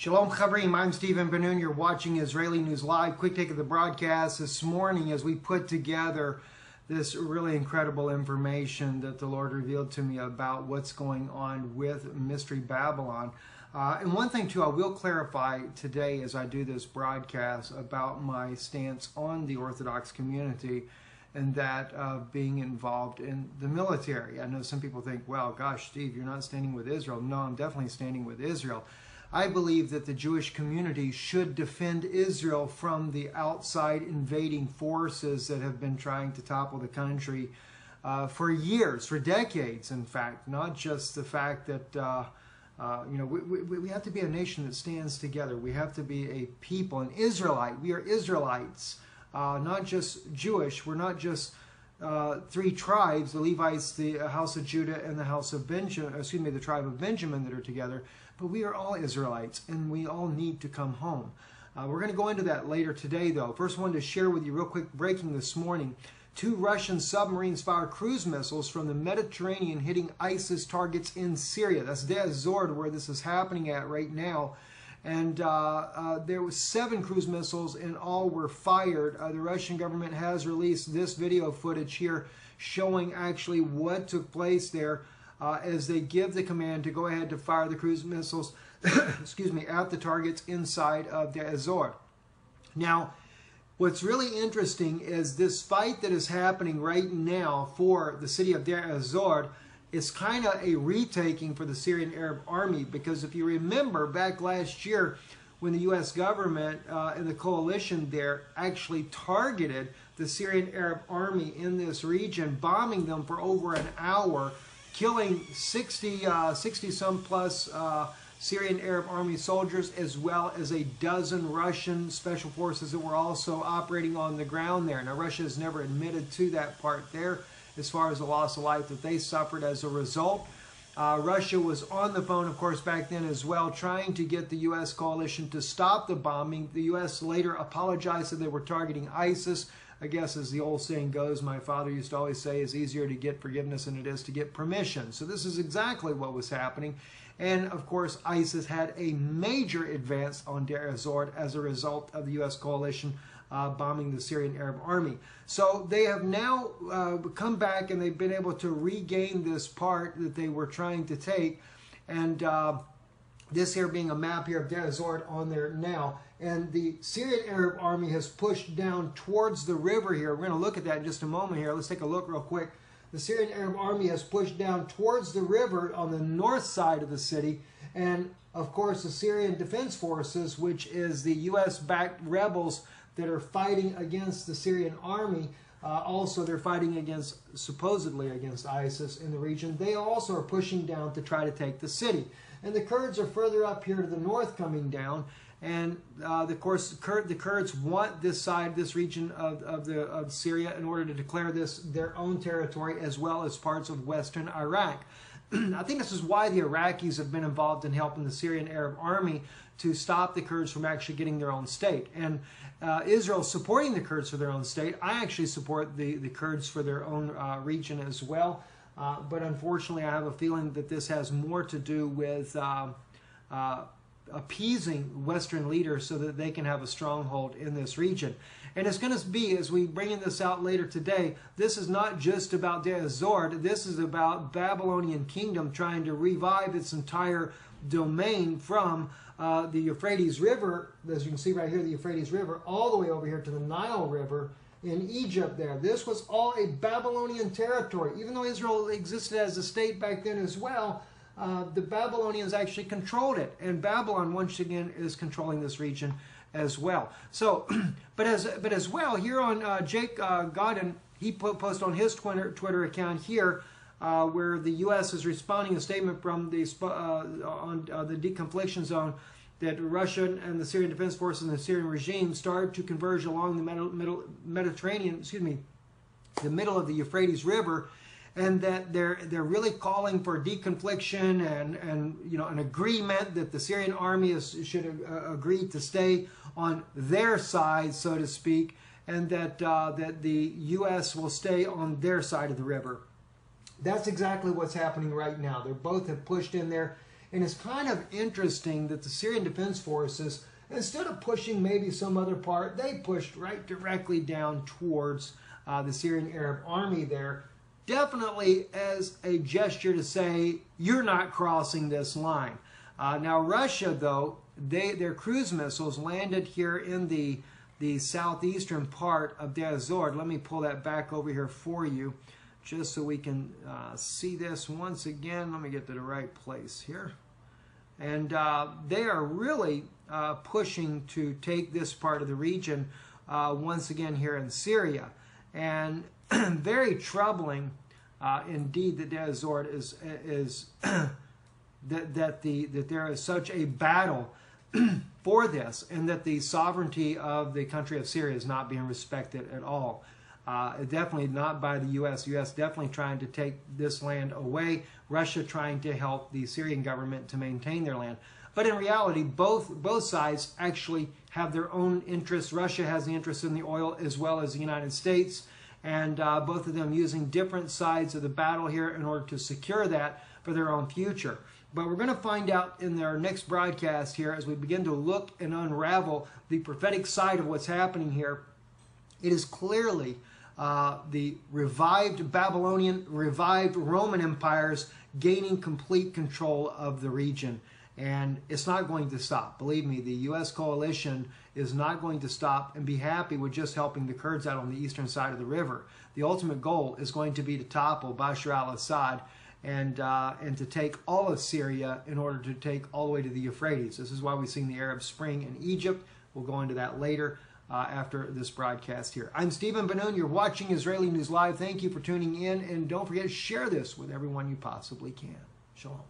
Shalom Chavrim, I'm Stephen Ben-Nun. You're watching Israeli News Live. Quick take of the broadcast this morning as we put together this really incredible information that the Lord revealed to me about what's going on with Mystery Babylon. And one thing too, I will clarify today as I do this broadcast about my stance on the Orthodox community and that of being involved in the military. I know some people think, well, gosh, Steve, you're not standing with Israel. No, I'm definitely standing with Israel. I believe that the Jewish community should defend Israel from the outside invading forces that have been trying to topple the country for years, for decades, in fact. Not just the fact that, we have to be a nation that stands together. We have to be a people, an Israelite. We are Israelites, not just Jewish. We're not just three tribes, the Levites, the house of Judah, and the house of Benjamin, the tribe of Benjamin that are together. But we are all Israelites, and we all need to come home. We're going to go into that later today, though. First, I wanted to share with you real quick, breaking this morning. 2 Russian submarines fired cruise missiles from the Mediterranean hitting ISIS targets in Syria. That's Deir Zor, where this is happening at right now. And there was 7 cruise missiles, and all were fired. The Russian government has released this video footage here showing actually what took place there. As they give the command to go ahead to fire the cruise missiles at the targets inside of Deir Zor. Now, what's really interesting is this fight that is happening right now for the city of Deir Zor is kind of a retaking for the Syrian Arab army, because if you remember back last year when the U.S. government and the coalition there actually targeted the Syrian Arab army in this region, bombing them for over an hour, killing 60-some plus Syrian Arab army soldiers, as well as a dozen Russian special forces that were also operating on the ground there. Now, Russia has never admitted to that part there as far as the loss of life that they suffered as a result. Russia was on the phone, of course, back then as well, trying to get the U.S. coalition to stop the bombing. The U.S. later apologized that they were targeting ISIS. I guess, as the old saying goes, my father used to always say, it's easier to get forgiveness than it is to get permission. So this is exactly what was happening. And, of course, ISIS had a major advance on Deir Zor as a result of the U.S. coalition bombing the Syrian Arab army. So they have now come back, and they've been able to regain this part that they were trying to take. And this here being a map here of Deir Zor on there now. And the Syrian Arab army has pushed down towards the river here. We're going to look at that in just a moment here. Let's take a look real quick. The Syrian Arab army has pushed down towards the river on the north side of the city. And, of course, the Syrian Defense Forces, which is the U.S.-backed rebels that are fighting against the Syrian army, also they're fighting against, supposedly against ISIS in the region. They also are pushing down to try to take the city. And the Kurds are further up here to the north coming down. And of course, the Kurds want this side, this region of Syria, in order to declare this their own territory, as well as parts of western Iraq. I think this is why the Iraqis have been involved in helping the Syrian Arab army to stop the Kurds from actually getting their own state. And Israel supporting the Kurds for their own state. I actually support the Kurds for their own region as well. But unfortunately, I have a feeling that this has more to do with appeasing Western leaders so that they can have a stronghold in this region. And it's going to be, as we bring this out later today, this is not just about Deir Zor. This is about Babylonian kingdom trying to revive its entire domain from the Euphrates River, as you can see right here, the Euphrates River, all the way over here to the Nile River in Egypt there. This was all a Babylonian territory. Even though Israel existed as a state back then as well, the Babylonians actually controlled it, and Babylon once again is controlling this region as well. So, but as well here on Jake Godin, he posted on his Twitter account here where the U.S. is responding a statement from the on the deconfliction zone that Russia and the Syrian Defense Forces and the Syrian regime started to converge along the Mediterranean, the middle of the Euphrates River. And that they're really calling for deconfliction and an agreement that the Syrian army should agree to stay on their side, so to speak, and that the U.S. will stay on their side of the river. That's exactly what's happening right now. They both have pushed in there And it's kind of interesting that the Syrian Defense Forces, instead of pushing maybe some other part, they pushed right directly down towards the Syrian Arab army there, definitely as a gesture to say, you're not crossing this line. Now Russia, though, their cruise missiles landed here in the southeastern part of Deir ez-Zor. Let me pull that back over here for you, just so we can see this once again. Let me get to the right place here. And they are really pushing to take this part of the region once again here in Syria. And very troubling indeed that Deir ez-Zor is that there is such a battle for this, and that the sovereignty of the country of Syria is not being respected at all. Definitely not by the U.S. The U.S. definitely trying to take this land away. Russia trying to help the Syrian government to maintain their land. But in reality, both sides actually have their own interests. Russia has the interest in the oil as well as the United States, and both of them using different sides of the battle here in order to secure that for their own future. But we're going to find out in our next broadcast here, as we begin to look and unravel the prophetic side of what's happening here. It is clearly the revived Babylonian, revived Roman empires gaining complete control of the region. And it's not going to stop. Believe me, the U.S. coalition is not going to stop and be happy with just helping the Kurds out on the eastern side of the river. The ultimate goal is going to be to topple Bashar al-Assad and to take all of Syria in order to take all the way to the Euphrates. This is why we've seen the Arab Spring in Egypt. We'll go into that later after this broadcast here. I'm Stephen Ben-Nun. You're watching Israeli News Live. Thank you for tuning in, and don't forget to share this with everyone you possibly can. Shalom.